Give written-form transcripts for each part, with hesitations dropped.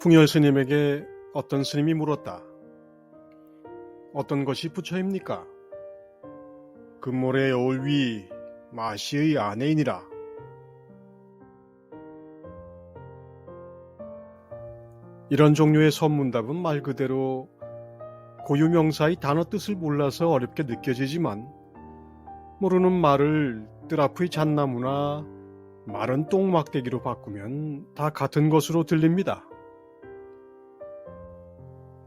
풍열 스님에게 어떤 스님이 물었다. 어떤 것이 부처입니까? 금모래 여울 위 마시의 아내이니라. 이런 종류의 선문답은 말 그대로 고유명사의 단어 뜻을 몰라서 어렵게 느껴지지만 모르는 말을 뜰 앞의 잣나무나 마른 똥막대기로 바꾸면 다 같은 것으로 들립니다.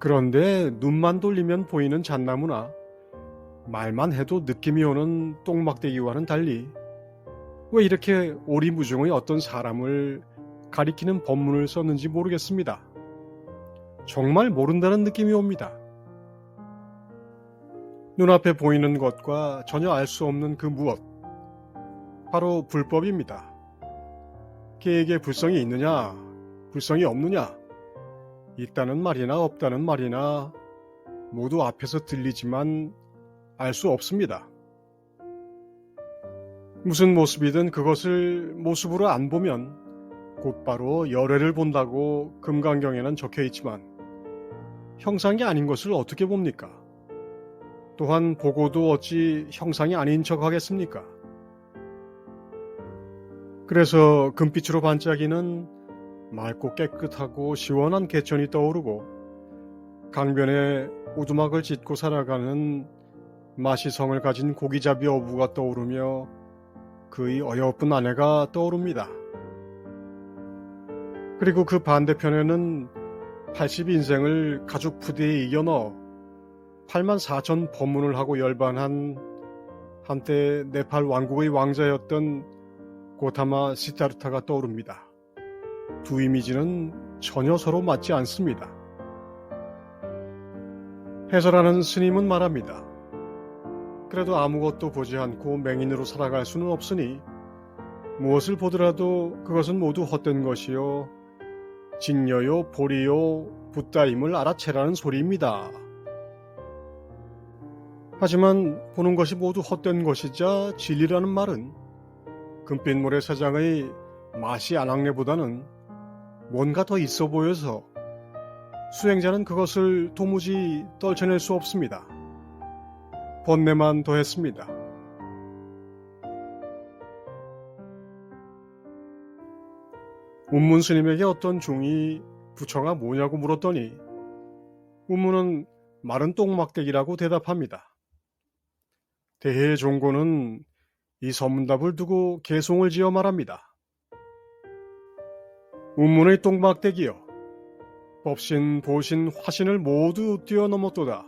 그런데 눈만 돌리면 보이는 잣나무나 말만 해도 느낌이 오는 똥막대기와는 달리 왜 이렇게 오리무중의 어떤 사람을 가리키는 법문을 썼는지 모르겠습니다. 정말 모른다는 느낌이 옵니다. 눈앞에 보이는 것과 전혀 알 수 없는 그 무엇, 바로 불법입니다. 개에게 불성이 있느냐, 불성이 없느냐, 있다는 말이나 없다는 말이나 모두 앞에서 들리지만 알 수 없습니다. 무슨 모습이든 그것을 모습으로 안 보면 곧바로 열애를 본다고 금강경에는 적혀 있지만 형상이 아닌 것을 어떻게 봅니까? 또한 보고도 어찌 형상이 아닌 척 하겠습니까? 그래서 금빛으로 반짝이는 맑고 깨끗하고 시원한 개천이 떠오르고 강변에 오두막을 짓고 살아가는 마시성을 가진 고기잡이 어부가 떠오르며 그의 어여쁜 아내가 떠오릅니다. 그리고 그 반대편에는 80인생을 가죽 푸대에 이겨 넣어 84,000 법문을 하고 열반한 한때 네팔 왕국의 왕자였던 고타마 시타르타가 떠오릅니다. 두 이미지는 전혀 서로 맞지 않습니다. 해설하는 스님은 말합니다. 그래도 아무것도 보지 않고 맹인으로 살아갈 수는 없으니 무엇을 보더라도 그것은 모두 헛된 것이요 진여요 보리요 붓다임을 알아채라는 소리입니다. 하지만 보는 것이 모두 헛된 것이자 진리라는 말은 금빛 모래사장의 마시 아낙네보다는 뭔가 더 있어 보여서 수행자는 그것을 도무지 떨쳐낼 수 없습니다. 번뇌만 더했습니다. 운문 스님에게 어떤 중이 부처가 뭐냐고 물었더니 운문은 마른 똥막대기라고 대답합니다. 대해 종고는 이 선문답을 두고 개송을 지어 말합니다. 운문의 똥막대기여, 법신, 보신, 화신을 모두 뛰어넘었도다.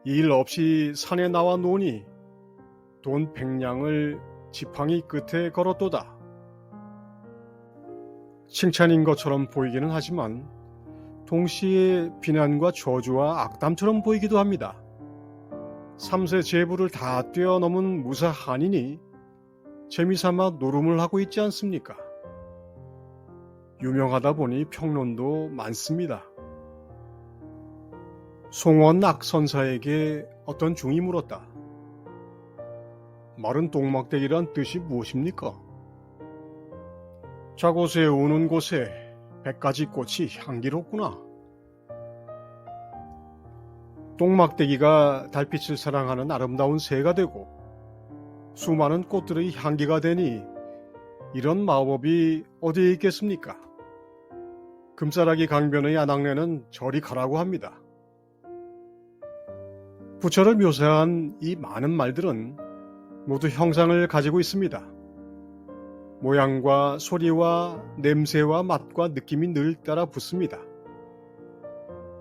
일 없이 산에 나와 노니 돈 100냥을 지팡이 끝에 걸었도다. 칭찬인 것처럼 보이기는 하지만 동시에 비난과 저주와 악담처럼 보이기도 합니다. 3세 제부를 다 뛰어넘은 무사한이니 재미삼아 노름을 하고 있지 않습니까? 유명하다 보니 평론도 많습니다. 송원악 선사에게 어떤 중이 물었다. 마른 똥막대기란 뜻이 무엇입니까? 자곳에 우는 곳에 100가지 꽃이 향기롭구나. 똥막대기가 달빛을 사랑하는 아름다운 새가 되고 수많은 꽃들의 향기가 되니 이런 마법이 어디에 있겠습니까? 금싸라기 강변의 아낙네는 저리 가라고 합니다. 부처를 묘사한 이 많은 말들은 모두 형상을 가지고 있습니다. 모양과 소리와 냄새와 맛과 느낌이 늘 따라 붙습니다.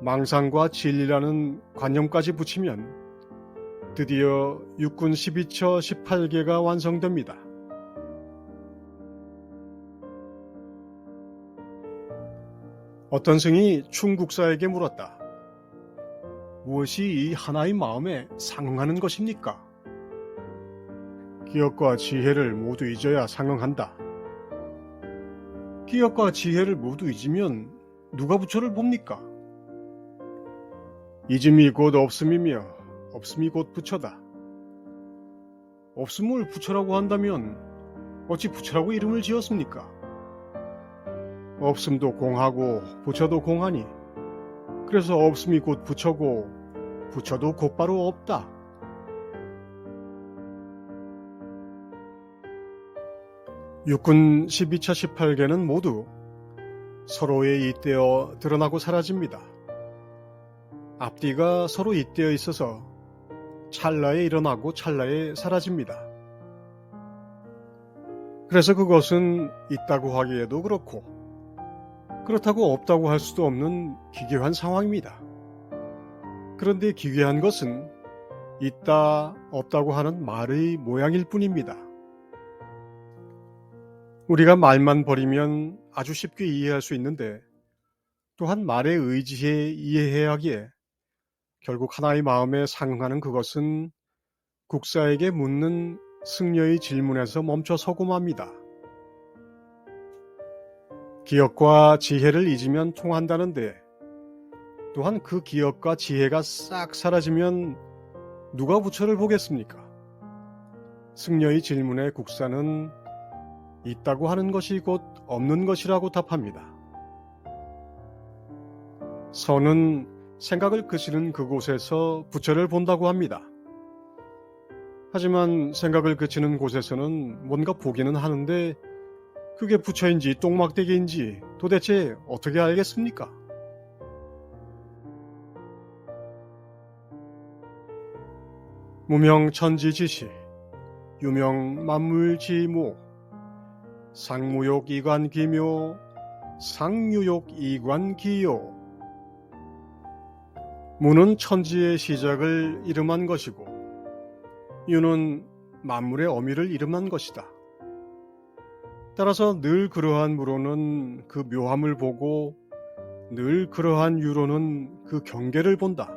망상과 진리라는 관념까지 붙이면 드디어 육군 12처 18개가 완성됩니다. 어떤 승이 충국사에게 물었다. 무엇이 이 하나의 마음에 상응하는 것입니까? 기억과 지혜를 모두 잊어야 상응한다. 기억과 지혜를 모두 잊으면 누가 부처를 봅니까? 잊음이 곧 없음이며 없음이 곧 부처다. 없음을 부처라고 한다면 어찌 부처라고 이름을 지었습니까? 없음도 공하고 부처도 공하니 그래서 없음이 곧 부처고 부처도 곧바로 없다. 육군 12차 18개는 모두 서로에 잇대어 드러나고 사라집니다. 앞뒤가 서로 잇대어 있어서 찰나에 일어나고 찰나에 사라집니다. 그래서 그것은 있다고 하기에도 그렇고 그렇다고 없다고 할 수도 없는 기괴한 상황입니다. 그런데 기괴한 것은 있다, 없다고 하는 말의 모양일 뿐입니다. 우리가 말만 버리면 아주 쉽게 이해할 수 있는데 또한 말에 의지해 이해해야 하기에 결국 하나의 마음에 상응하는 그것은 국사에게 묻는 승려의 질문에서 멈춰 서고 맙니다. 기억과 지혜를 잊으면 통한다는데 또한 그 기억과 지혜가 싹 사라지면 누가 부처를 보겠습니까? 승려의 질문에 국사는 있다고 하는 것이 곧 없는 것이라고 답합니다. 선은 생각을 그치는 그곳에서 부처를 본다고 합니다. 하지만 생각을 그치는 곳에서는 뭔가 보기는 하는데 그게 부처인지 똥막대기인지 도대체 어떻게 알겠습니까? 무명천지지시, 유명만물지모, 상무욕이관기묘, 상유욕이관기요. 무는 천지의 시작을 이름한 것이고 유는 만물의 어미를 이름한 것이다. 따라서 늘 그러한 무로는 그 묘함을 보고 늘 그러한 유로는 그 경계를 본다.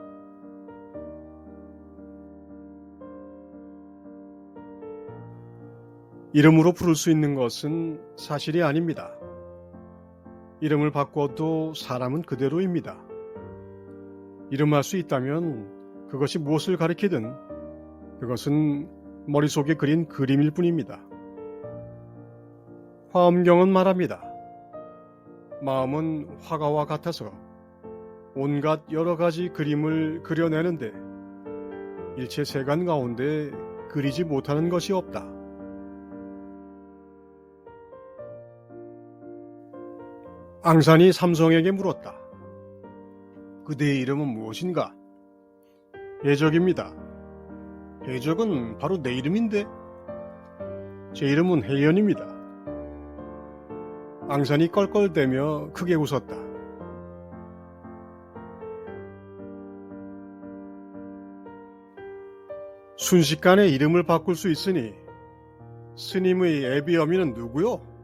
이름으로 부를 수 있는 것은 사실이 아닙니다. 이름을 바꿔도 사람은 그대로입니다. 이름할 수 있다면 그것이 무엇을 가리키든 그것은 머릿속에 그린 그림일 뿐입니다. 화엄경은 말합니다. 마음은 화가와 같아서 온갖 여러 가지 그림을 그려내는데 일체 세간 가운데 그리지 못하는 것이 없다. 앙산이 삼성에게 물었다. 그대의 이름은 무엇인가? 해적입니다. 해적은 바로 내 이름인데? 제 이름은 해연입니다. 앙산이 껄껄대며 크게 웃었다. 순식간에 이름을 바꿀 수 있으니 스님의 애비 어미는 누구요?